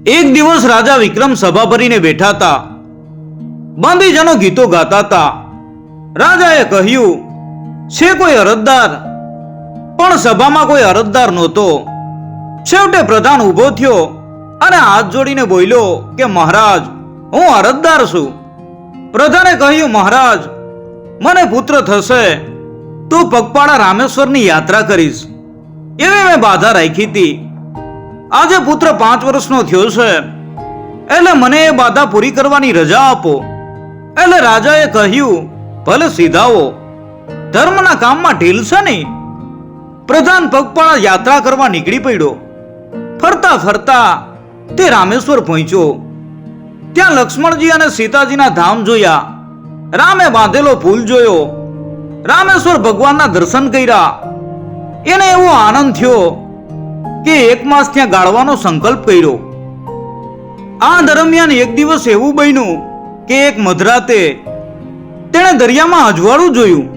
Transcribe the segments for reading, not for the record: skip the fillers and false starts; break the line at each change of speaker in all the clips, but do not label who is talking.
એક દિવસ રાજા વિક્રમ સભા ભરીને બેઠા હતા. બાંધીજનો ગીતો ગાતા હતા. રાજાએ કહ્યું, છે કોઈ અરજદાર? પણ સભામાં કોઈ અરજદાર નહોતો. છેવટે પ્રધાન ઊભો થયો અને હાથ જોડીને બોલ્યો કે મહારાજ, હું અરજદાર છું. પ્રધાને કહ્યું, મહારાજ, મને પુત્ર થશે તો પગપાળા રામેશ્વરની યાત્રા કરીશ એવી મેં બાધા રાખી હતી. આજે પુત્ર 5 વર્ષનો થયો છે, એટલે મને એ બાધા પૂરી કરવાની રજા આપો. એટલે રાજાએ કહ્યું, ભલે સીધાઓ, ધર્મના કામમાં ઢીલ છે નહીં. પ્રધાન પગપાળા યાત્રા કરવા નીકળી પડ્યો. ફરતા ફરતા તે રામેશ્વર પહોંચ્યો. ત્યાં લક્ષ્મણજી અને સીતાજીના ધામ જોયા. રામે બાંધેલો પુલ જોયો. રામેશ્વર ભગવાનના દર્શન કર્યા. એને એવો આનંદ થયો કે 1 માસ ત્યાં ગાળવાનો સંકલ્પ કર્યો. આ દરમિયાન એક દિવસ એવું બન્યું કે એક મધરાતે તેણે દરિયામાં અજવાળું જોયું.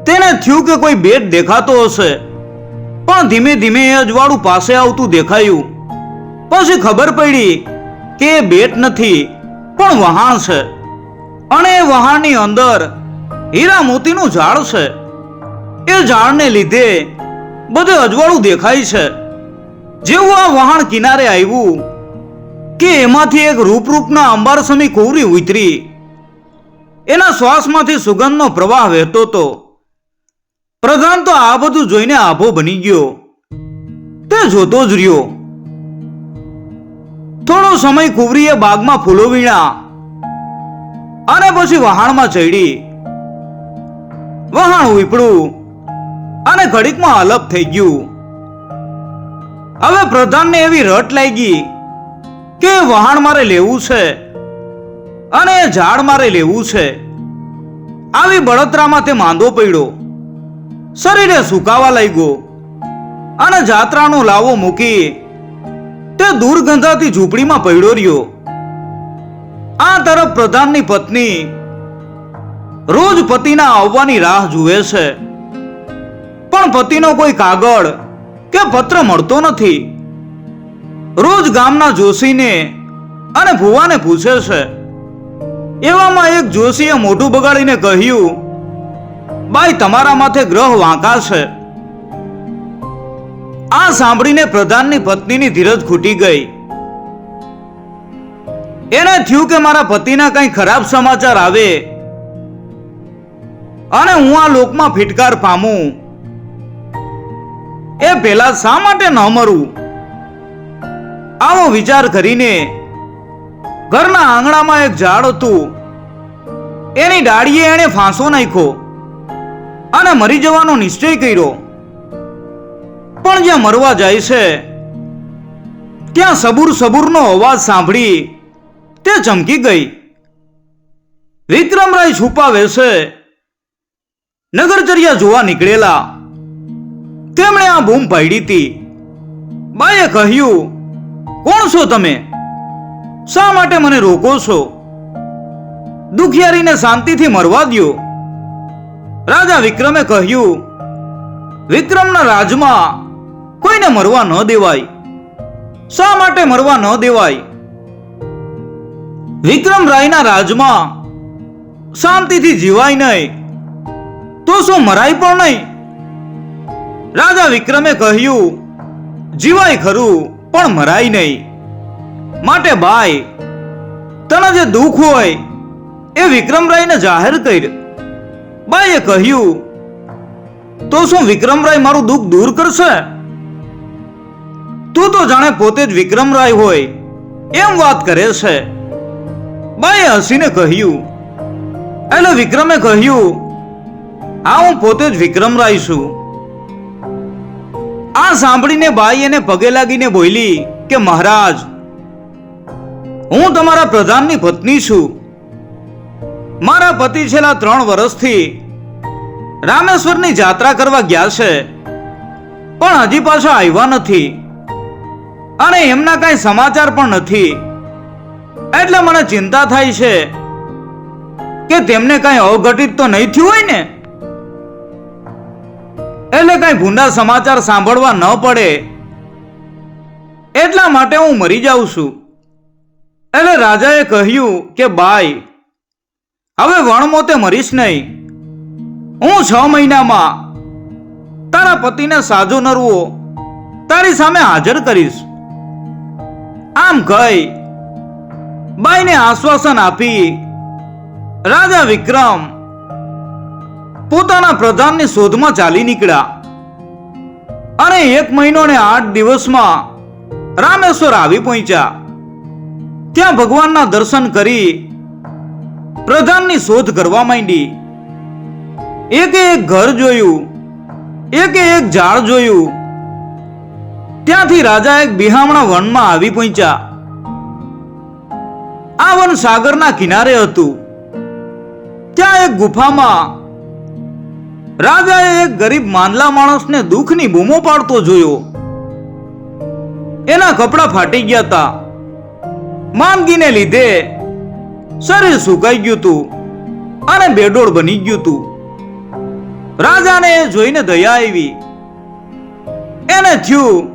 તેને થયું કે કોઈ બેટ દેખાતો હશે, પણ ધીમે ધીમે એ અજવાળું પાસે આવતું દેખાયું. પછી ખબર પડી કે એ બેટ નથી, પણ વહાણ છે, અને એ વહાણની અંદર હીરા મોતીનું ઝાડ છે. એ ઝાડને લીધે બધે અજવાળું દેખાય છે. જેવું આ વહાણ કિનારે આવ્યું કે એમાંથી એક રૂપરૂપના અંબારસમી કુંવરી ઉતરી. એના શ્વાસમાંથી સુગંધનો પ્રવાહ વહેતો હતો. પ્રધાન તો આ બધું જોઈને આભો બની ગયો. તે જોતો જ રહ્યો. થોડો સમય કુંવરીએ બાગમાં ફૂલો વીણ્યા અને પછી વહાણમાં ચડી. વહાણ ઉપડ્યું અને ઘડીકમાં અલપ થઈ ગયું. હવે પ્રધાનને એવી રટ લાગી કે વહાણ મારે લેવું છે અને એ ઝાડ મારે લેવું છે. આવી બળતરામાં તે માંદો પડ્યો. શરીરે સુકાવા લાગ્યો અને જાત્રાનો લાવો મૂકી તે દુર્ગંધાતી ઝૂંપડીમાં પડ્યો રહ્યો. આ તરફ પ્રધાનની પત્ની રોજ પતિના આવવાની રાહ જુએ છે, પણ પતિનો કોઈ કાગળ કે પત્ર મળતો નથી. રોજ ગામના જોશીને અને ભુવાને પૂછે છે. એવામાં એક જોશીએ મોઢું બગાડીને કહ્યું, બાઈ, તમારા માથે ગ્રહ વાંકા છે. આ સાંભળીને પ્રધાનની પત્નીની ધીરજ ખૂટી ગઈ. એને થયું કે મારા પતિના કંઈ ખરાબ સમાચાર આવે અને હું આ લોકમાં ફિટકાર પામું, એ પહેલા શા માટે ન મરું? આવો વિચાર કરીને ઘરના આંગણામાં એક ઝાડ હતું, એની ડાળીએ એણે ફાંસો નાખ્યો અને મરી જવાનો નિશ્ચય કર્યો. પણ જ્યાં મરવા જાય છે ત્યાં સબૂર સબૂરનો અવાજ સાંભળી તે ચમકી ગઈ. વિક્રમરાય છુપાવે છે નગરચર્યા જોવા નીકળેલા. તેમણે આ બૂમ પાડી હતી. બાઈએ કહ્યું, કોણ છો તમે? શા માટે મને રોકો છો? દુખિયારીને શાંતિથી મરવા દ્યો. રાજા વિક્રમે કહ્યું, વિક્રમના રાજમાં કોઈને મરવા ન દેવાય. શા માટે મરવા ન દેવાય? વિક્રમ રાયના રાજમાં શાંતિથી જીવાય નહીં, તો શું મરાય પણ નહીં? રાજા વિક્રમે કહ્યું, જીવાય ખરું, પણ મરાય નહીં. માટે બાઈ, તને જે દુઃખ હોય એ વિક્રમરાયને જાહેર કર. બાઈએ કહ્યું, તો શું વિક્રમરાય મારું દુઃખ દૂર કરશે? તું તો જાણે પોતે જ વિક્રમરાય હોય એમ વાત કરે છે. બાઈએ હસીને કહ્યું. એટલે વિક્રમે કહ્યું, હા, હું પોતે જ વિક્રમરાય છું. આ સાંભળીને બાઈ એને પગે લાગીને બોલી કે મહારાજ, હું તમારા પ્રધાનની પત્ની છું. મારા પતિ છેલ્લા 3 વર્ષથી રામેશ્વરની જાત્રા કરવા ગયા છે, પણ હજી પાછા આવ્યા નથી અને એમના કાંઈ સમાચાર પણ નથી. એટલે મને ચિંતા થાય છે કે તેમને કાંઈ અઘટિત તો નહીં થયું હોય ને? એટલે કાંઈ ભૂંડા સમાચાર સાંભળવા ન પડે એટલા માટે હું મરી જાઉં છું. એટલે રાજાએ કહ્યું કે બાઈ, હવે વણમોતે મરીશ નહીં. હું 6 મહિનામાં તારા પતિને સાજો નરવો તારી સામે હાજર કરીશ. આમ કહી બાઈને આશ્વાસન આપી રાજા વિક્રમ પોતાના પ્રધાનની શોધમાં ચાલી નીકળ્યા અને 1 મહિનો ને 8 દિવસમાં રામેશ્વર આવી પહોંચ્યા. ત્યાં ભગવાનના દર્શન કરી પ્રધાનની શોધ કરવા માંડી. એકે એક ઘર જોયું, એકે એક ઝાડ જોયું. ત્યાંથી રાજા એક બિહામણા વનમાં આવી પહોંચ્યા. આ વન સાગરના કિનારે હતું. ત્યાં એક ગુફામાં રાજાએ એક ગરીબ માંદલા માણસને દુઃખની બૂમો પાડતો જોયો. એના કપડા ફાટી ગયા હતા. માંદગીને લીધે શરીર સુકાઈ ગયું હતું અને બેડોળ બની ગયું હતું. રાજાને એ જોઈને દયા આવી. એને થયું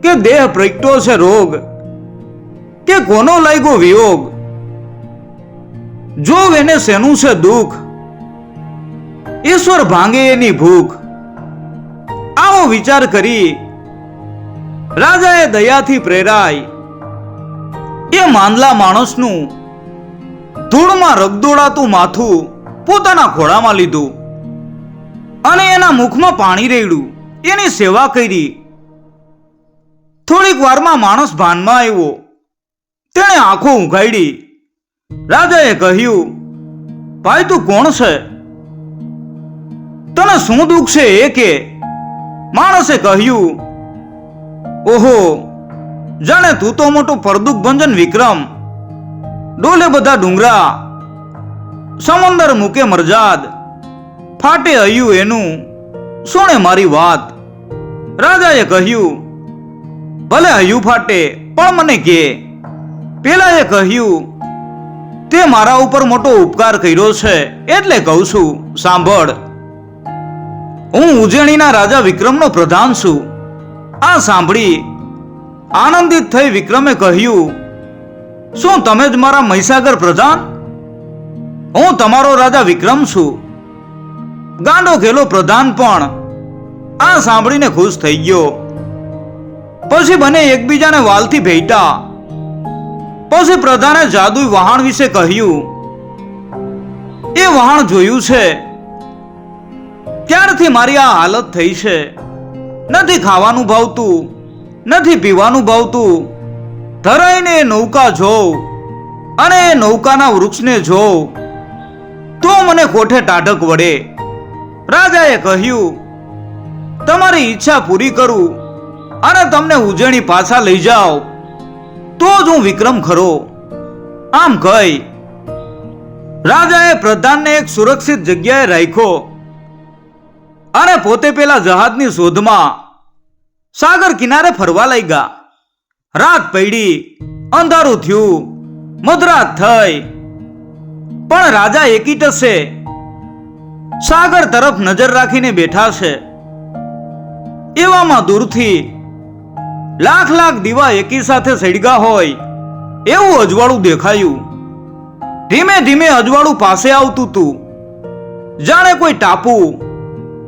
કે દેહ પ્રગટ્યો છે રોગ, કે કોનો લાગ્યો વિયોગ, જો એને શેનું છે દુઃખ, ઈશ્વર ભાંગે એની ભૂખ. આવો વિચાર કરી રાજાએ દયાથી પ્રેરાય એ માંદલા માણસનું ધૂળમાં રગદોડાતું માથું પોતાના ખોળામાં લીધું અને એના મુખમાં પાણી રેડ્યું. એની સેવા કરી. થોડીક વારમાં માણસ ભાનમાં આવ્યો. તેણે આંખો ઉઘાડી. રાજાએ કહ્યું, ભાઈ તું કોણ છે? તને શું દુઃખ છે એ કે? માણસે કહ્યું, ઓહો, જાણે તું તો મોટો પરદુખ ભંજન વિક્રમ, ડોલે બધા ડુંગરા, સમંદર મૂકે મરજાદ, ફાટે હૈયું એનું, સુણે મારી વાત. રાજાએ કહ્યું, ભલે હૈયું ફાટે પણ મને કે. પેલાએ કહ્યું, તે મારા ઉપર મોટો ઉપકાર કર્યો છે એટલે કહું છું, સાંભળ. હું ઉજ્જૈનીના રાજા વિક્રમનો પ્રધાન છું. આ સાંભળી આનંદિત થઈ વિક્રમે કહ્યું, શું તમે જ મારા મહીસાગર પ્રધાન? હું તમારો રાજા વિક્રમ છું. ગાંડો ઘેલો પ્રધાન પણ આ સાંભળીને ખુશ થઈ ગયો. પછી બંને એકબીજાને વાલથી ભેટ્યા. પછી પ્રધાને જાદુઈ વહાણ વિશે કહ્યું. એ વહાણ જોયું છે ત્યારથી મારી આ હાલત થઈ છે. નથી ખાવાનું ભાવતું, નથી પીવાનું ભાવતું. ધરાઈને એ નૌકા જોઉં અને એ નૌકાના વૃક્ષને જોઉં તો મને કોઠે ટાઢક વળે. રાજાએ કહ્યું, તમારી ઈચ્છા પૂરી કરું અને તમને ઉજ્જૈની પાછા લઈ જાઓ તો જ હું વિક્રમ ખરો. આમ કહી રાજાએ પ્રધાનને એક સુરક્ષિત જગ્યાએ રાખ્યો અને પોતે પેલા જહાજની શોધમાં સાગર કિનારે ફરવા લાગ્યા. રાત પડી, અંધારું થયું, મધરાત થઈ, પણ રાજા એકી ટસે સાગર તરફ નજર રાખીને બેઠા છે. એવામાં દૂરથી લાખ લાખ દીવા એકી સાથે સળગા હોય એવું અજવાળું દેખાયું. ધીમે ધીમે અજવાળું પાસે આવતું હતું. જાણે કોઈ ટાપુ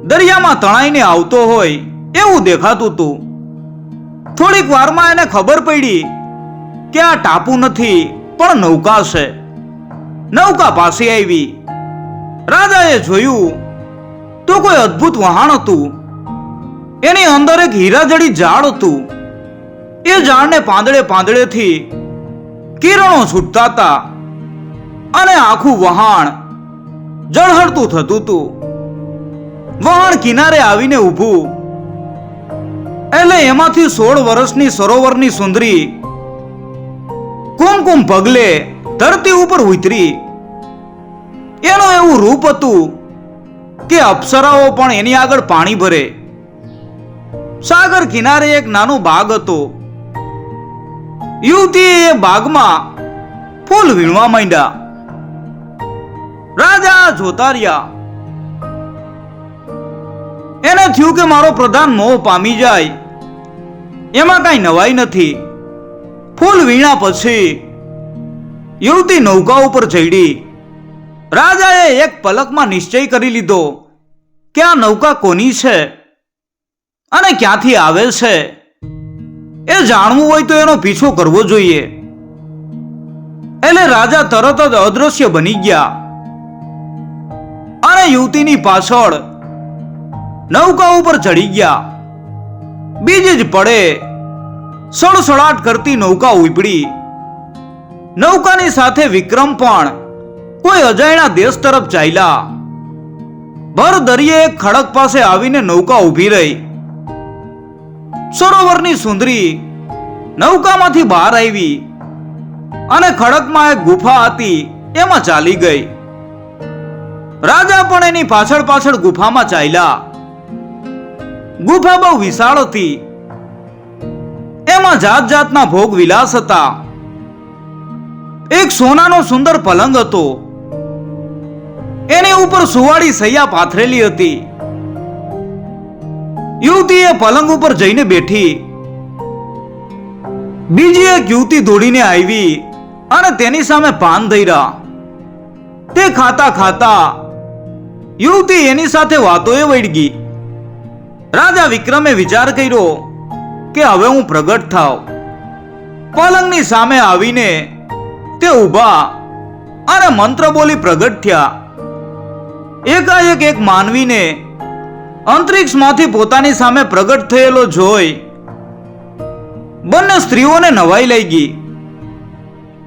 દરિયામાં તણાઈને આવતો હોય એવું દેખાતું હતું. થોડીક વારમાં એને ખબર પડી કે આ ટાપુ નથી પણ નૌકા છે. નૌકા પાસે આવી. રાજાએ જોયું તો કોઈ અદ્ભુત વહાણ હતું. એની અંદર એક હીરાજડી ઝાડ હતું. એ ઝાડને પાંદડે પાંદડેથી કિરણો છૂટતા હતા અને આખું વહાણ ઝળહળતું થતું હતું. વહાણ કિનારે આવીને ઊભું એટલે એમાંથી 16 વર્ષની સરોવરની સુંદરી કુમકુમ પગલે ધરતી ઉપર ઉતરી. એનું એવું રૂપ હતું કે અપ્સરાઓ પણ એની આગળ પાણી ભરે. સાગર કિનારે એક નાનો બાગ હતો. યુવતી એ બાગમાં ફૂલ વીણવા માંડ્યા. રાજા જોતા રહ્યા. એને થયું કે મારો પ્રધાન મોહ પામી જાય એમાં કાંઈ નવાઈ નથી. ફૂલ વીણા પછી યુવતી નૌકા ઉપર ચડી. રાજાએ એક પલકમાં નિશ્ચય કરી લીધો કે આ નૌકા કોની છે અને ક્યાંથી આવે છે. એ જાણવું હોય તો એનો પીછો કરવો જોઈએ. એટલે રાજા તરત જ અદ્રશ્ય બની ગયા અને યુવતીની પાછળ નૌકા ઉપર ચડી ગયા. બીજી જ પડે સળસળાટ કરતી નૌકા ઉપડી. નૌકાની સાથે વિક્રમ પણ કોઈ અજાણ્યા દેશ તરફ ચાલ્યા. ભર દરિયે એક ખડક પાસે આવીને નૌકા ઊભી રહી. સરોવરની સુંદરી નૌકામાંથી બહાર આવી અને ખડકમાં એક ગુફા હતી એમાં ચાલી ગઈ. રાજા પણ એની પાછળ પાછળ ગુફામાં ચાલ્યા. ગુફા બહુ વિશાળ હતી. એમાં જાત જાતના ભોગ વિલાસ હતા. એક સોનાનો સુંદર પલંગ હતો. એની ઉપર સુવાળી સૈયા પાથરેલી હતી. યુવતી એ પલંગ ઉપર જઈને બેઠી. બીજી એક યુવતી દોડીને આવી અને તેની સામે પાન ધર્યા. તે ખાતા ખાતા યુવતી એની સાથે વાતોએ વળગી. રાજા વિક્રમે વિચાર કર્યો કે હવે હું પ્રગટ થાવ. પલંગની સામે આવીને તે ઊભા અને મંત્ર બોલી પ્રગટ થયા. એકાએક એક માનવીને અંતરિક્ષમાંથી પોતાની સામે પ્રગટ થયેલો જોઈ બંને સ્ત્રીઓને નવાઈ લઈ ગઈ.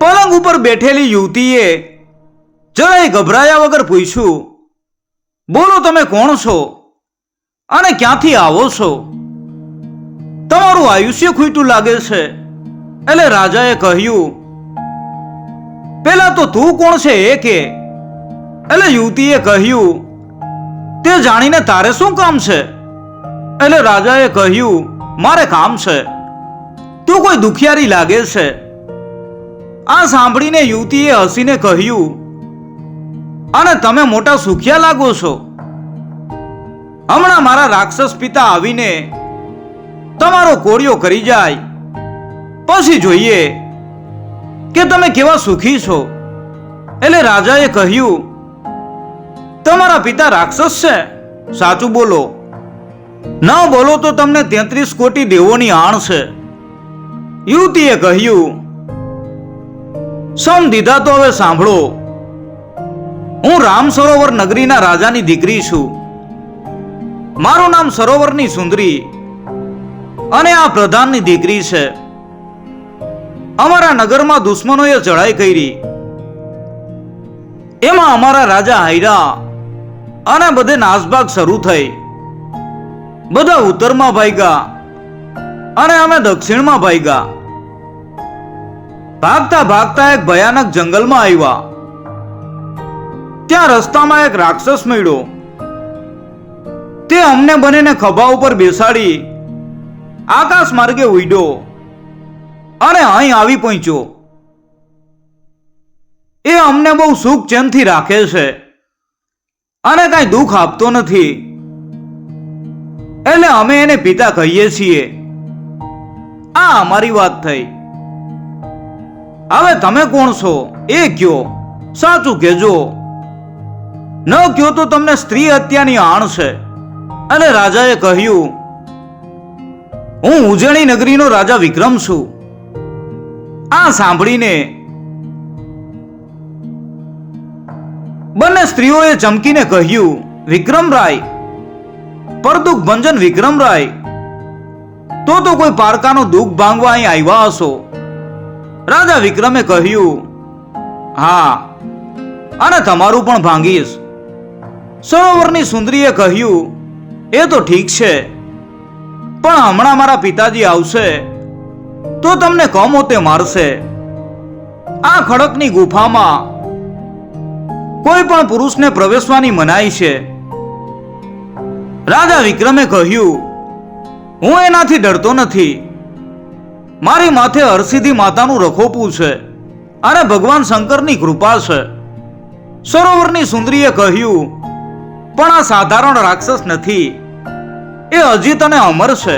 પલંગ ઉપર બેઠેલી યુવતીએ જરાય ગભરાયા વગર પૂછ્યું, બોલો તમે કોણ છો અને ક્યાંથી આવો છો? તમારું આયુષ્ય ખૂટ્યું લાગે છે. એટલે રાજાએ કહ્યું, પેલા તો તું કોણ છે એ કે. એટલે યુવતીએ કહ્યું, તે જાણીને તારે શું કામ છે? એટલે રાજાએ કહ્યું, મારે કામ છે. તું કોઈ દુખિયારી લાગે છે. આ સાંભળીને યુવતીએ હસીને કહ્યું, અને તમે મોટા સુખિયા લાગો છો. હમણાં મારા રાક્ષસ પિતા આવીને તમારો કોળિયો કરી જાય પછી જોઈએ કે તમે કેવા સુખી છો. એટલે રાજાએ કહ્યું, તમારા પિતા રાક્ષસ છે? સાચું બોલો. ન બોલો તો તમને 33 કોટી દેવોની આણ છે. યુવતીએ કહ્યું, સમ દીધા તો હવે સાંભળો. હું રામ સરોવર નગરીના રાજાની દીકરી છું. મારું નામ સરોવરની સુંદરી અને આ પ્રધાનની દીકરી છે. અમારા નગરમાં દુશ્મનોએ ચડાઈ કરી. એમાં અમારા રાજા હાર્યા અને બધે નાસભાગ શરૂ થઈ. બધા ઉત્તરમાં ભાગ્યા અને અમે દક્ષિણમાં ભાગ્યા. ભાગતા ભાગતા એક ભયાનક જંગલમાં આવ્યા. ત્યાં રસ્તામાં એક રાક્ષસ મળ્યો. તે અમને બંનેને ખભા ઉપર બેસાડી આકાશ માર્ગે ઉડ્યો અને અહીં આવી પહોંચ્યો. એ અમને બહુ સુખ ચેનથી રાખે છે અને કઈ દુઃખ આપતો નથી. એટલે અમે એને પિતા કહીએ છીએ. આ અમારી વાત થઈ. હવે તમે કોણ છો એ કયો. સાચું કહેજો. ન કયો તો તમને સ્ત્રી હત્યાની આણ છે. અને રાજાએ કહ્યું, હું ઉજ્જૈની નગરીનો રાજા વિક્રમ છું. આ સાંભળીને બંને સ્ત્રીઓએ ચમકીને કહ્યું, વિક્રમરાય, પરદુખ ભંજન વિક્રમરાય, તો કોઈ પારકાનું દુઃખ ભાંગવા અહીં આવ્યા હશો. રાજા વિક્રમે કહ્યું, હા, અને તમારું પણ ભાંગીશ. સરોવરની સુંદરીએ કહ્યું, એ તો ઠીક છે, પણ હમણાં મારા પિતાજી આવશે તો તમને કમોતે મારશે. આ ખડકની ગુફામાં કોઈ પણ પુરુષને પ્રવેશવાની મનાઈ છે. રાજા વિક્રમે કહ્યું, હું એનાથી ડરતો નથી. મારી માથે હરસિદ્ધિ માતાનું રખોપું છે અને ભગવાન શંકરની કૃપા છે. સરોવરની સુંદરીએ કહ્યું, પણ આ સાધારણ રાક્ષસ નથી. એ અજીત અને અમર છે.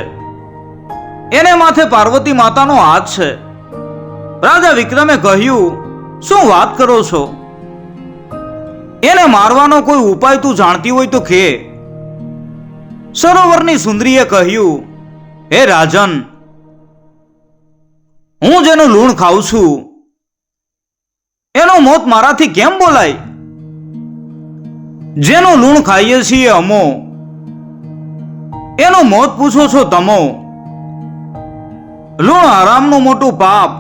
એને માથે પાર્વતી માતાનો હાથ છે. રાજા વિક્રમે કહ્યું, શું વાત કરો છો? એને મારવાનો કોઈ ઉપાય તું જાણતી હોય તો કે. સરોવરની સુંદરીએ કહ્યું, હે રાજન, હું જેનું લૂણ ખાઉં છું એનું મોત મારાથી કેમ બોલાય? જેનું લૂણ ખાઈએ છીએ અમો, એનું મોત પૂછો છો તમો. લૂણ હરામનું મોટું પાપ,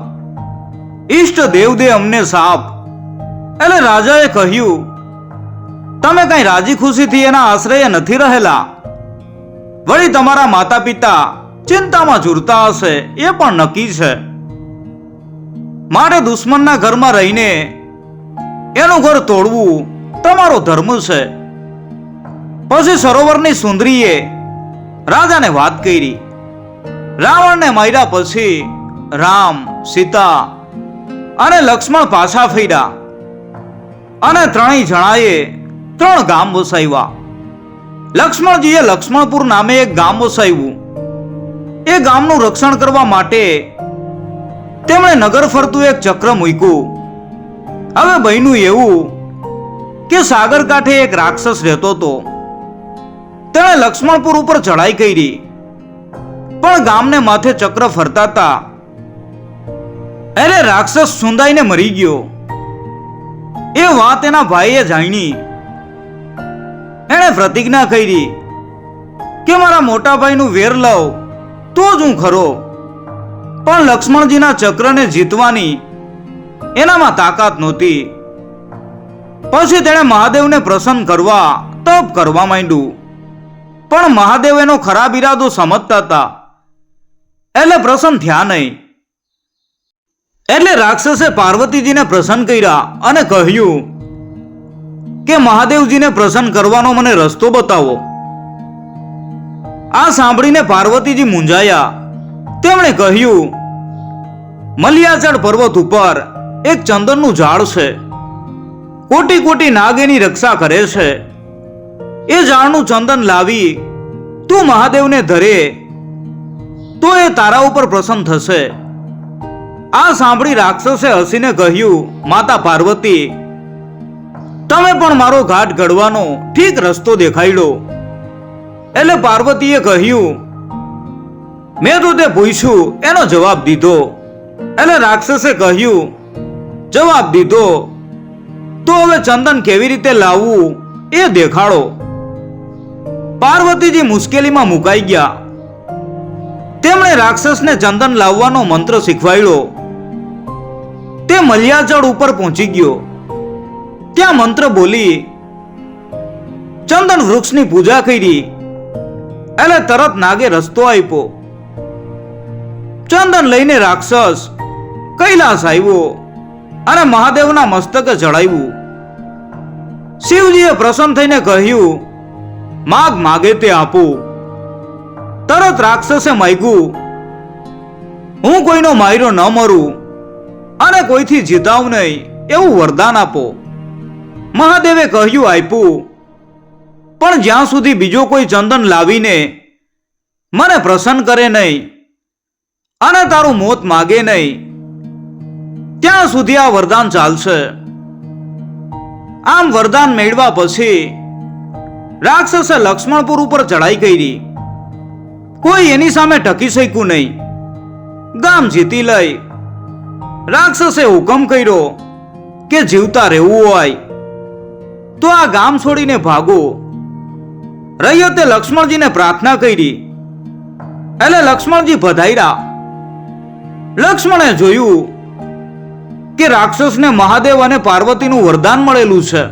ઈષ્ટ દેવ દે અમને સાપ. એટલે રાજાએ કહ્યું, તમે કઈ રાજી ખુશીથી એના આશ્રયે નથી રહેલા. વળી તમારા માતા પિતા ચિંતામાં ઝૂરતા હશે એ પણ નક્કી છે. માટે દુશ્મનના ઘરમાં રહીને એનું ઘર તોડવું તમારો ધર્મ છે. પછી સરોવરની સુંદરીએ રાજાને વાત કરી. રાવણને માર્યા પછી રામ, સીતા અને લક્ષ્મણ પાછા ફર્યા અને ત્રણેય જણાએ 3 ગામ વસાવ્યા. લક્ષ્મણજીએ લક્ષ્મણપુર નામે એક ગામ વસાવ્યું. એ ગામનું રક્ષણ કરવા માટે તેમણે નગર ફરતું એક ચક્ર મૂક્યું. હવે બન્યું એવું કે સાગર કાંઠે એક રાક્ષસ રહેતો હતો. તેણે લક્ષ્મણપુર ઉપર ચડાઈ કરી, પણ ગામને માથે ચક્ર ફરતા હતા એટલે રાક્ષસ સુંદાઈને મરી ગયો. એ વાત એના ભાઈએ જાણી. એણે પ્રતિજ્ઞા કરી કે મારા મોટા ભાઈનું વેર લઉં તો જ હું ખરો. પણ લક્ષ્મણજીના ચક્રને જીતવાની એનામાં તાકાત નહોતી. પછી તેણે મહાદેવને પ્રસન્ન કરવા તપ કરવા માંડ્યું. પણ મહાદેવ એનો ખરાબ ઈરાદો સમજતા હતા એટલે પ્રસન્ન થયા નહીં. એટલે રાક્ષસે પાર્વતીજીને પ્રસન્ન કર્યા અને કહ્યું કે મહાદેવજીને પ્રસન્ન કરવાનો મને રસ્તો બતાવો. આ સાંભળીને પાર્વતીજી મૂંઝાયા. તેમણે કહ્યું, મલિયાચળ પર્વત ઉપર એક ચંદનનું ઝાડ છે. કોટી કોટી નાગ એની રક્ષા કરે છે. એ ઝાડનું ચંદન લાવી તું મહાદેવને ધરે તો એ તારા ઉપર પ્રસન્ન થશે. આ સાંભળી રાક્ષસે હસીને કહ્યું, માતા પાર્વતી, તમે પણ મારો ઘાટ ઘડવાનો ઠીક રસ્તો દેખાડ્યો. એટલે પાર્વતીએ કહ્યું, મેં તો તે પૂછ્યું એનો જવાબ દીધો. એટલે રાક્ષસે કહ્યું, જવાબ દીધો તો હવે ચંદન કેવી રીતે લાવવું એ દેખાડો. પાર્વતીજી મુશ્કેલીમાં મુકાઈ ગયા. તેમણે રાક્ષસને ચંદન લાવવાનો મંત્ર શીખવાડ્યો. તે મલિયાચળ ઉપર પહોંચી ગયો. ત્યાં મંત્ર બોલી ચંદન વૃક્ષની પૂજા કરી એટલે તરત નાગે રસ્તો આપ્યો. ચંદન લઈને રાક્ષસ કૈલાસ આવ્યો અને મહાદેવના મસ્તકે ચડાવ્યું. શિવજીએ પ્રસન્ન થઈને કહ્યું, માગ માગે તે આપું. તરત રાક્ષસે માગ્યું, હું કોઈનો માર્યો ન મરું અને કોઈથી જીતાવ નહીં એવું વરદાન આપો. મહાદેવે કહ્યું, આપ્યું. પણ જ્યાં સુધી બીજો કોઈ ચંદન લાવીને મને પ્રસન્ન કરે નહીં અને તારું મોત માગે નહીં ત્યાં સુધી આ વરદાન ચાલશે. આમ વરદાન મેળવ્યા પછી રાક્ષસે લક્ષ્મણપુર ઉપર ચડાઈ કરી. કોઈ એની સામે ટકી શક્યું નહીં. ગામ જીતી લઈ. રાક્ષસે હુકમ કર્યો કે જીવતા રહેવું હોય તો આ ગામ છોડીને ભાગો. રૈયતે લક્ષ્મણજીને પ્રાર્થના કરી એટલે લક્ષ્મણજી પધાર્યા. લક્ષ્મણે જોયું કે રાક્ષસને મહાદેવ અને પાર્વતીનું વરદાન મળેલું છે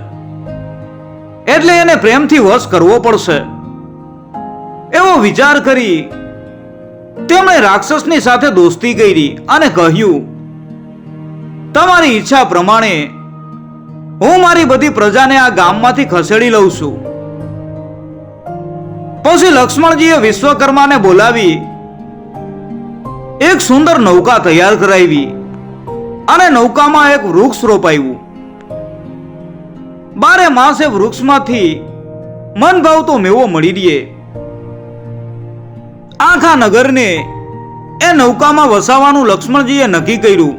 એટલે એને પ્રેમથી વશ કરવો પડશે. એવો વિચાર કરી તેમણે રાક્ષસની સાથે દોસ્તી કરી અને કહ્યું, તમારી ઈચ્છા પ્રમાણે હું મારી બધી પ્રજાને આ ગામમાંથી ખસેડી લઉં છું. પછી લક્ષ્મણજીએ વિશ્વકર્માને બોલાવી એક સુંદર નૌકા તૈયાર કરાવી અને નૌકામાં એક વૃક્ષ રોપાયું. 12 માસ એ વૃક્ષમાંથી મન ભાવતો મેવો મળી રહે. આખા નગરને એ નૌકામાં વસાવાનું લક્ષ્મણજીએ નક્કી કર્યું.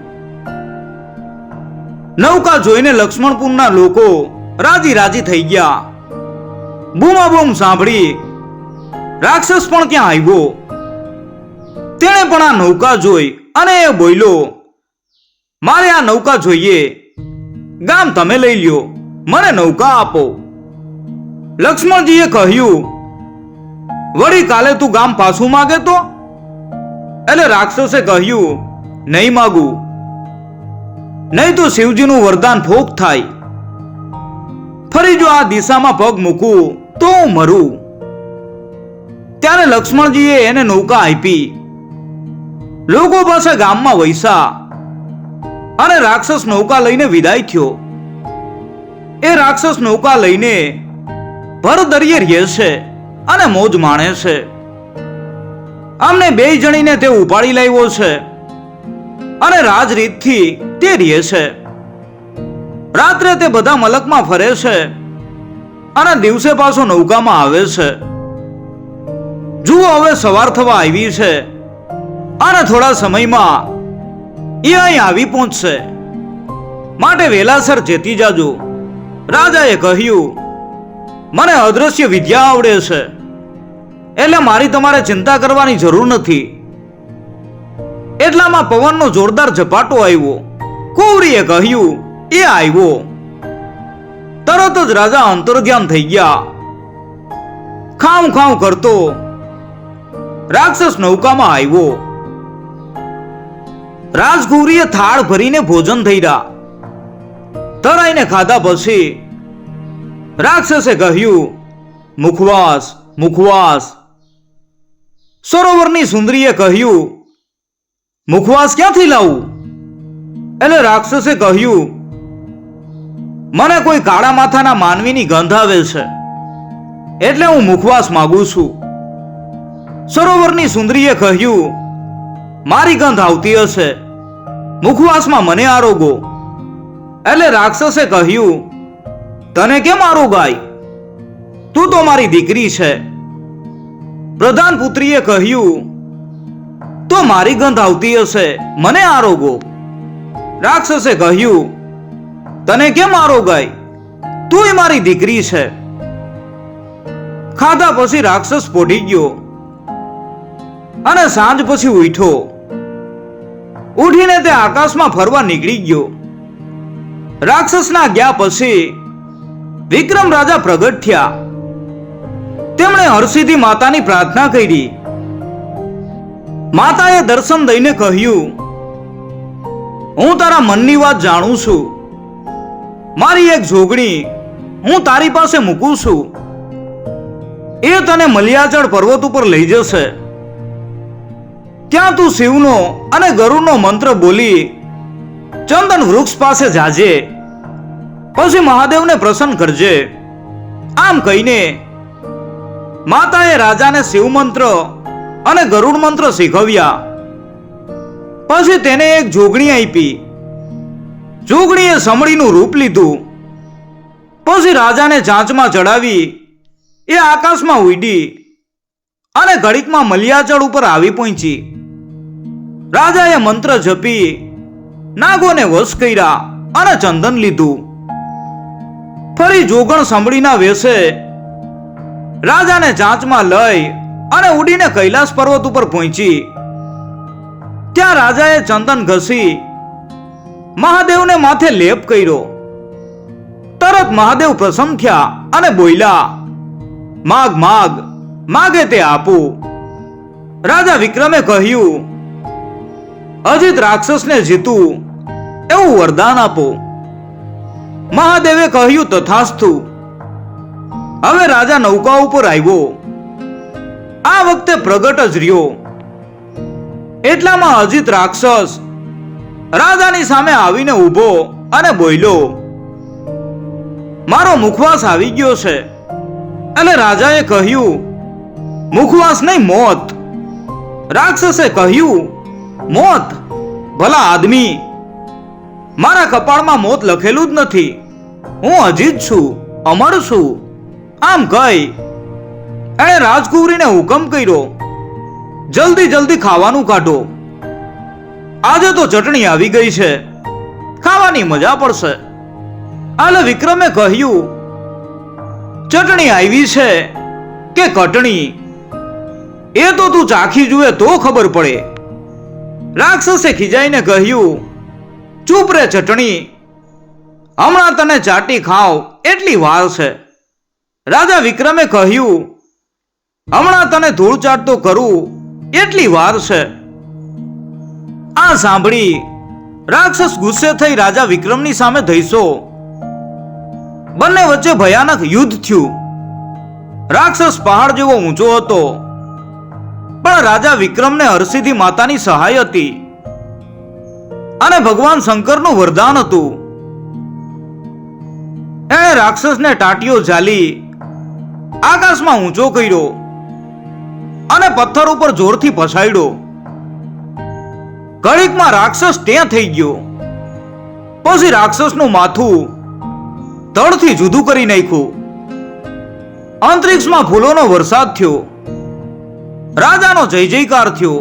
નૌકા જોઈને લક્ષ્મણપુરના લોકો રાજી રાજી થઈ ગયા. બૂમાબૂમ સાંભળી રાક્ષસ પણ ક્યાં આવ્યો. તેણે પણ આ નૌકા જોઈ અને એ બોલ્યો, મારે આ નૌકા જોઈએ, ગામ તમે લઈ લ્યો, મને નૌકા આપો. લક્ષ્મણજીએ કહ્યું, વળી કાલે તું ગામ પાછું માગે તો? એટલે રાક્ષસે કહ્યું, નહીં માગું, નહીં તો શિવજીનું વરદાન ફોક થાય. ફરી જો આ દિશામાં પગ મૂકું તો હું મરું. ત્યારે લક્ષ્મણજીએ એને નૌકા આપી. લોકો પાસે ગામમાં વૈસા અને રાક્ષસ નૌકા લઈને વિદાય થયો. એ રાક્ષસ નૌકા લઈને ભર દરિયે રહે છે અને મોજ માણે છે. આમને બે જણીને તે ઉપાડી લાવ્યો છે અને રાજરીતથી તે રહે છે. રાત્રે તે બધા મલકમાં ફરે છે અને દિવસે પાછો નૌકામાં આવે છે. જુઓ, હવે સવાર થવા આવી છે અને થોડા સમયમાં એ અહીં આવી પહોંચશે, માટે વેલાસર ચેતી જાજો. રાજાએ કહ્યું, મને અદ્રશ્ય વિદ્યા આવડે છે, એટલે મારી તમારે ચિંતા કરવાની જરૂર નથી. એટલામાં પવનનો જોરદાર ઝપાટો આવ્યો. કુંવરીએ કહ્યું, એ આવ્યો. તરત જ રાજા અંતર્ધ્યાન થઈ ગયા. ખાઉં ખાઉં કરતો રાક્ષસ નૌકામાં આવ્યો. રાજકુંવરીએ થાળ ભરીને ભોજન થયા. તરાઈને ખાધા પછી રાક્ષસે કહ્યું, મુખવાસ મુખવાસ. સરોવરની સુંદરીએ કહ્યું, મુખવાસ ક્યાંથી લાવું? એટલે રાક્ષસે કહ્યું, મને કોઈ કાળા માથાના માનવીની ગંધ આવે છે, એટલે હું મુખવાસ માંગુ છું. સરોવરની સુંદરીએ કહ્યું, મારી ગંધ આવતી હશે, મુખવાસમાં મને આરોગો. એટલે રાક્ષસે કહ્યું, તને કેમ આરોગાય? તું તો મારી દીકરી છે. પ્રધાન પુત્રીએ કહ્યું, તો મારી ગંધ આવતી હશે, મને આરોગો. રાક્ષસે કહ્યું, તને કેમ આરોગાય? તુંય મારી દીકરી છે. ખાધા પછી રાક્ષસ પોઢી ગયો અને સાંજ પછી ઉઠ્યો. ઉઠીને તે આકાશમાં ફરવા નીકળી ગયો. રાક્ષસના ગયા પછી વિક્રમ રાજા પ્રગટ થયા. તેમણે હરસિદ્ધિ માતાની પ્રાર્થના કરી. માતાએ દર્શન દઈને કહ્યું, હું તારા મનની વાત જાણું છું. મારી એક જોગણી હું તારી પાસે મૂકું છું. એ તને મલિયાચળ પર્વત ઉપર લઈ જશે. ત્યાં તું શિવનો અને ગરુડનો મંત્ર બોલી ચંદન વૃક્ષ પાસે જાજે. પછી મહાદેવને પ્રસન્ન કરજે. આમ કહીને માતાએ રાજાને શિવ મંત્ર અને ગરુડ મંત્ર શીખવ્યા. પછી તેને એક જોગણી આપી. જોગણીએ સમડીનું રૂપ લીધું. પછી રાજાને ચાંચમાં ચડાવી એ આકાશમાં ઉડી અને ઘડીકમાં મલિયાચળ ઉપર આવી પહોંચી. રાજાએ મંત્ર જપી નાગોને વશ કર્યા અને ચંદન લીધું. ફરી જોગણ સંભળીના વેશે રાજાને ચાંચમાં લઈ અને ઉડીને કૈલાસ પર્વત ઉપર પહોંચી. ત્યાં રાજાએ ચંદન ઘસી મહાદેવને માથે લેપ કર્યો. તરત મહાદેવ પ્રસન્ન થયા અને બોલ્યા, માગ માગ, માગે તે આપું. રાજા વિક્રમે કહ્યું, અજીત રાક્ષસને જીતું એવું વરદાન આપો. મહાદેવે કહ્યું, તથાસ્તુ. હવે રાજા નૌકા ઉપર આવ્યો. આ વખતે પ્રગટ જ રહ્યો. એટલામાં અજીત રાક્ષસ રાજાની સામે આવીને ઊભો અને બોલ્યો, મારો મુખવાસ આવી ગયો છે. એટલે રાજાએ કહ્યું, મુખવાસ નહીં, મોત. રાક્ષસે કહ્યું, મોત? ભલા આદમી, મારા કપાળમાં મોત લખેલું જ નથી. હું અજીત છું, અમર છું. આમ કહી એણે રાજકુંવરીને હુકમ કર્યો, જલ્દી જલ્દી ખાવાનું કાઢો, આજે તો ચટણી આવી ગઈ છે, ખાવાની મજા પડશે. આલે વિક્રમે કહ્યું, ચટણી આવી છે કે કટણી એ તો તું ચાખી જુએ તો ખબર પડે. રાક્ષસે ખીજાઈને કહ્યું, ચૂપ રે ચટણી, હમણાં તને ચાટી ખાવ એટલી વાર છે. રાજા વિક્રમે કહ્યું, હમણાં તને ધૂળ ચાટતો કરું એટલી વાર છે. આ સાંભળી રાક્ષસ ગુસ્સે થઈ રાજા વિક્રમની સામે ધઈસો. બંને વચ્ચે ભયાનક યુદ્ધ થયું. રાક્ષસ પહાડ જેવો ઊંચો હતો, પણ રાજા વિક્રમને હરસિદ્ધિ માતાની સહાય હતી અને ભગવાન શંકરનું વરદાન હતું. એણે રાક્ષસને ટાટીઓ ઝાલી આકાશમાં ઊંચો કર્યો અને પથ્થર ઉપર જોરથી પછાડ્યો. ઘડીકમાં રાક્ષસ ત્યાં થઈ ગયો. પછી રાક્ષસનું માથું ધડથી જુદું કરી નાખ્યું. અંતરિક્ષમાં ફૂલોનો વરસાદ થયો. રાજાનો જય જયકાર થયો.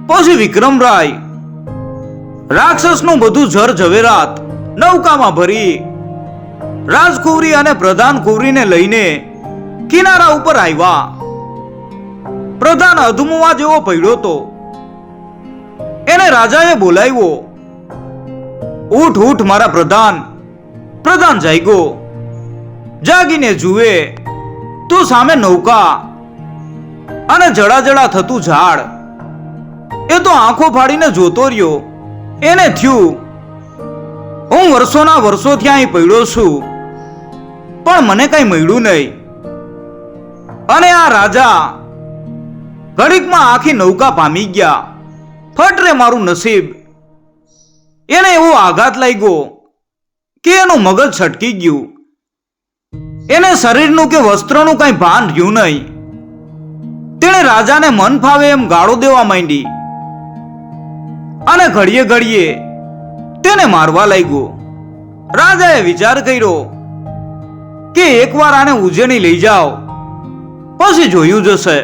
પછી વિક્રમરાય રાક્ષસનું બધું જર ઝવેરાત નૌકામાં ભરી રાજકુંવરી અને પ્રધાન કુંવરીને લઈને કિનારા ઉપર આવ્યા. પ્રધાન અધમુવા જેવો પડ્યો તો. એને રાજાએ બોલાવ્યો. ઉઠ ઉઠ મારા પ્રધાન. પ્રધાન જાગ્યો. જાગીને જુએ તો સામે નૌકા અને જડા થતું ઝાડ. એ તો આંખો ફાડીને જોતો રહ્યો. એને થયું, હું વર્ષોના વર્ષો ત્યાં અહીં પડ્યો છું, પણ મને કઈ મળ્યું નહીં. અને આ રાજા ઘડીકમાં આખી નૌકા પામી ગયા. ફટરે મારું નસીબ. એને એવો આઘાત લાગ્યો કે એનું મગજ છટકી ગયું. એને શરીરનું કે વસ્ત્રનું કઈ ભાન રહ્યું નહીં. તેણે રાજાને મન ફાવે એમ ગાળો દેવા માંડી અને ઘડીએ ઘડીએ તેને મારવા લાગ્યો. રાજાએ વિચાર કર્યો કે એકવાર આને ઉજ્જૈની લઈ જાઓ, પછી જોયું જશે.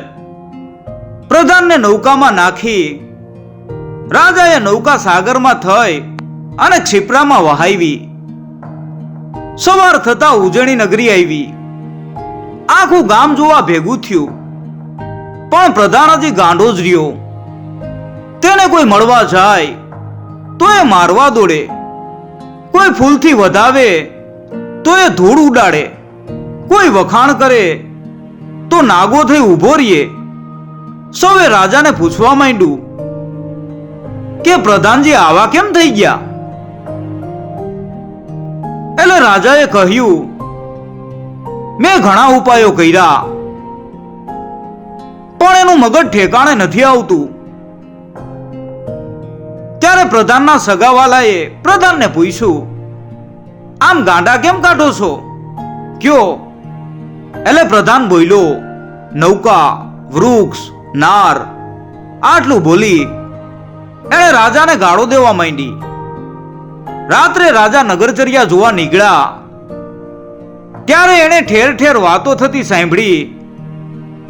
પ્રધાનને નૌકામાં નાખી રાજાએ નૌકા સાગરમાં થઈ અને ક્ષિપ્રામાં વહાવી. સવાર થતા ઉજ્જૈની નગરી આવી. આખું ગામ જોવા ભેગું થયું, પણ પ્રધાન હજી ગાંડો જ રહ્યો. તેને કોઈ મળવા જાય તો એ મારવા દોડે, કોઈ ફૂલથી વધાવે તો એ ધૂળ ઉડાડે, કોઈ વખાણ કરે તો નાગો થઈ ઊભો રહીએ. સૌએ રાજાને પૂછવા માંડ્યું કે પ્રધાનજી આવા કેમ થઈ ગયા? એટલે રાજાએ કહ્યું, મેં ઘણા ઉપાયો કર્યા, પણ એનું મગજ ઠેકાણે નથી આવતું. ત્યારે પ્રધાનના સગાવાલાએ પ્રધાનને પૂછ્યું, આમ ગાંડા કેમ કાઢો છો? કયો? એટલે પ્રધાન બોલ્યો, નૌકા, વૃક્ષ, નાર. આટલું બોલી એણે રાજાને ગાળો દેવા માંડી. રાત્રે રાજા નગરચર્યા જોવા નીકળ્યા. ત્યારે એણે ઠેર ઠેર વાતો થતી સાંભળી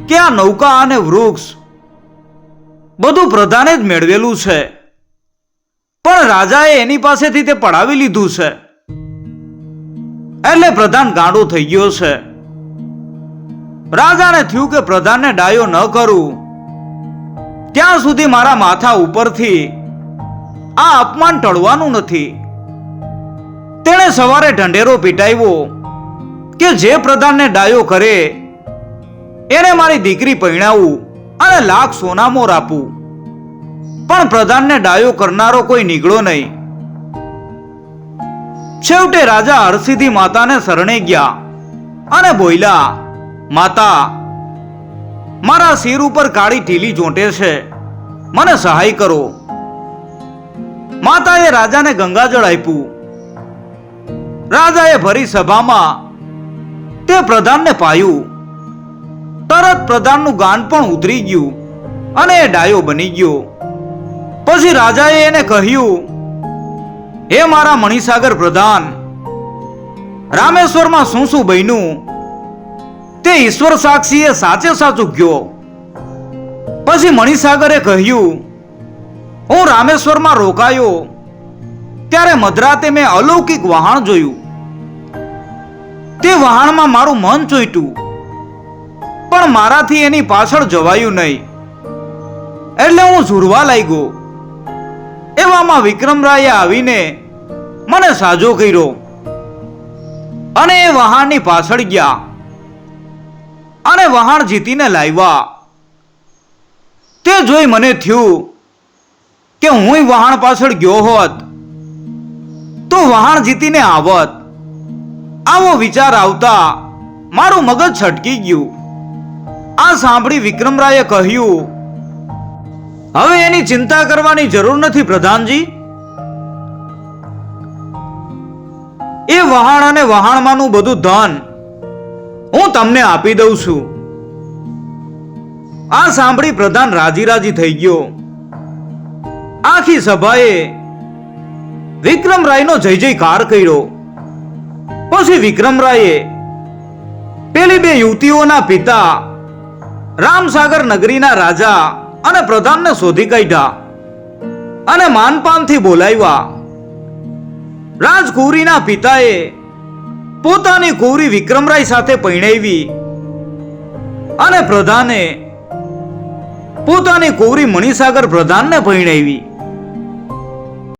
કે આ નૌકા અને વૃક્ષ બધું પ્રધાને જ મેળવેલું છે, પણ રાજાએ એની પાસેથી તે પડાવી લીધું છે. એટલે પ્રધાન ગાંડો થઈ ગયો છે. રાજાને થયું કે પ્રધાનને ડાયો ન કરું ત્યાં સુધી મારા માથા ઉપરથી આ અપમાન ટળવાનું નથી. તેણે સવારે ઢંઢેરો પીટાવ્યો કે જે પ્રધાનને ડાયો કરે એને મારી દીકરી પરણાવું અને લાખ સોનામોર આપું. પણ પ્રધાનને ડાયો કરનારો કોઈ નીકળ્યો નહીં. છેવટે રાજા હરસિદ્ધિ માતાને શરણે ગયા અને બોલ્યા, માતા, મારા શિર ઉપર કાળી ઢીલી ચોંટે છે, મને સહાય કરો. માતાએ રાજાને ગંગાજળ આપ્યું. રાજાએ ભરી સભામાં તે પ્રધાનને પાયું. તરત પ્રધાનનું ગાન પણ ઉતરી ગયું અને એ ડાયો બની ગયો. પછી રાજાએ એને કહ્યું, હે મારા મણિસાગર પ્રધાન, રામેશ્વરમાં શું શું બન્યું તે ઈશ્વર સાક્ષીએ સાચે સાચું કહ્યો. પછી મણિસાગરે કહ્યું, હું રામેશ્વરમાં રોકાયો ત્યારે મધરાતે મેં અલૌકિક વહાણ જોયું. તે વહાણમાં મારું મન ચોંટ્યું, પણ મારાથી એની પાછળ જવાયું નહીં. એટલે હું ઝૂરવા લાગ્યો. એવામાં વિક્રમરાયે આવીને મને સાજો કર્યો અને એ વહાણની પાછળ ગયા અને વહાણ જીતીને લાવ્યા. તે જોઈ મને થયું કે હું વહાણ પાછળ ગયો હોત તો વહાણ જીતીને આવત. આવો વિચાર આવતા મારું મગજ છટકી ગયું. આ સાંભળી વિક્રમરાયે કહ્યું, હવે એની ચિંતા કરવાની જરૂર નથી પ્રધાનજી. એ વહાણ અને વહાણમાંનું બધું ધન હું તમને આપી દઉં છું. આ સાંભળી પ્રધાન રાજી રાજી થઈ ગયો. આખી સભાએ વિક્રમરાયનો જય જયકાર કર્યો. પછી વિક્રમરાયે પેલી બે યુવતીઓના પિતા રામસાગર નગરીના રાજા અને પ્રધાનને શોધી કાઢ્યા અને માનપાનથી બોલાવ્યા. રાજકુંવરીના પિતાએ પોતાની કુંવરી વિક્રમરાય સાથે પરણાવી અને પ્રધાને પોતાની કુંવરી મણિસાગર પ્રધાનને પરણાવી.